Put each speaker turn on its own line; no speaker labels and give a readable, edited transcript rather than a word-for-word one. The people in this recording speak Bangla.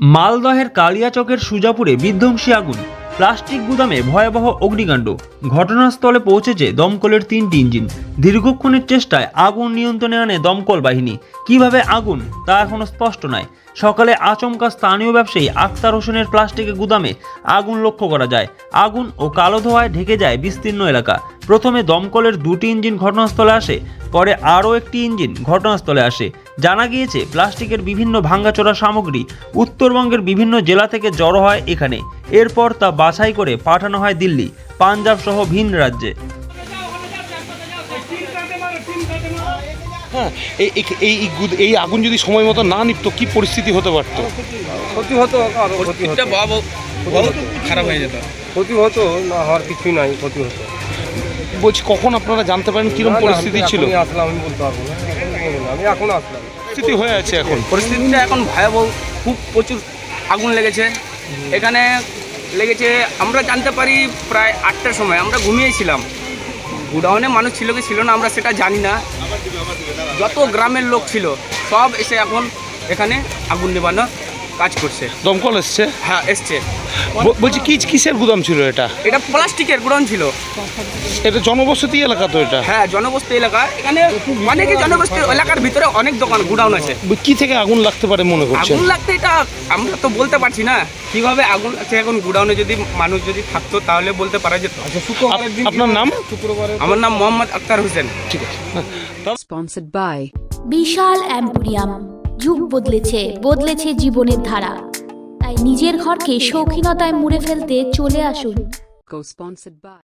মালদহের কালিয়াচকের সুজাপুরে বিধ্বংসী আগুন, প্লাস্টিক গুদামে ভয়াবহ অগ্নিকাণ্ড। ঘটনাস্থলে পৌঁছেছে দমকলের 3টি ইঞ্জিন। দীর্ঘক্ষণের চেষ্টায় আগুন নিয়ন্ত্রণে আনে দমকল বাহিনী। কিভাবে আগুন তা এখনও স্পষ্ট নয়। সকালে আচমকা স্থানীয় ব্যবসায়ী আক্তার হোসেনের প্লাস্টিকের গুদামে আগুন লক্ষ্য করা যায়। আগুন ও কালো ধোঁয়ায় ঢেকে যায় বিস্তীর্ণ এলাকা। প্রথমে দমকলের 2টি ইঞ্জিন ঘটনাস্থলে আসে, পরে আরও একটি ইঞ্জিন ঘটনাস্থলে আসে। জানা গিয়েছে প্লাস্টিকের বিভিন্ন ভাঙাচোরা সামগ্রী উত্তরবঙ্গের বিভিন্ন জেলা থেকে জড়ো হয় এখানে। এরপর তা বাছাই করে পাঠানো হয় দিল্লি, পাঞ্জাব সহ ভিন রাজ্যে।
হ্যাঁ, এই আগুন যদি সময় মতো না নিভতো কি পরিস্থিতি হতে পারতো?
ক্ষতি হতো, আরো ক্ষতি হতো,
খারাপ হয়ে যেত।
ক্ষতি হতো, না হওয়ার কিছুই নাই, ক্ষতি হতো।
বলছি, কখন আপনারা জানতে পারেন কিরকম পরিস্থিতি ছিল?
আমি আসলাম, আমি বলতে পারবো না, আমি এখন আসলাম।
পরিস্থিতি হয়ে আছে এখন?
পরিস্থিতিটা এখন ভয়াবহ, খুব প্রচুর আগুন লেগেছে এখানে। লেগেছে আমরা জানতে পারি প্রায় 8টার সময়। আমরা ঘুমিয়েছিলাম, গুডাউনে মানুষ ছিল কি ছিল না আমরা সেটা জানি না। যত গ্রামের লোক ছিল সব এসে এখন এখানে আগুন নেভানোর কাজ করছে।
দমকল এসছে?
হ্যাঁ, এসছে।
বলছি, কিসের গুদাম ছিল এটা?
এটা প্লাস্টিকের গুদাম ছিল।
এটা জনবসতি এলাকা তো এটা?
হ্যাঁ, জনবসতি এলাকা। এখানে অনেকে জনবসতি এলাকার ভিতরে অনেক দোকান গুডাউন আছে।
কি থেকে আগুন লাগতে পারে মনে করছেন?
আগুন লাগতে এটা আমরা তো বলতে পারছি না কিভাবে আগুন লাগছে। এখন গুডাউনে যদি মানুষ যদি থাকতো তাহলে বলতে পারা যেত।
আপনার নাম?
আমার নাম মোহাম্মদ আক্তার হোসেন।
ঠিক আছে।
Sponsored by
বিশাল অ্যাম্পোরিয়াম। যুগ বদলেছে, বদলেছে জীবনের ধারা। তাই নিজের ঘরকে শৌখিনতায় মুড়ে ফেলতে চলে আসুন।
Co-sponsored by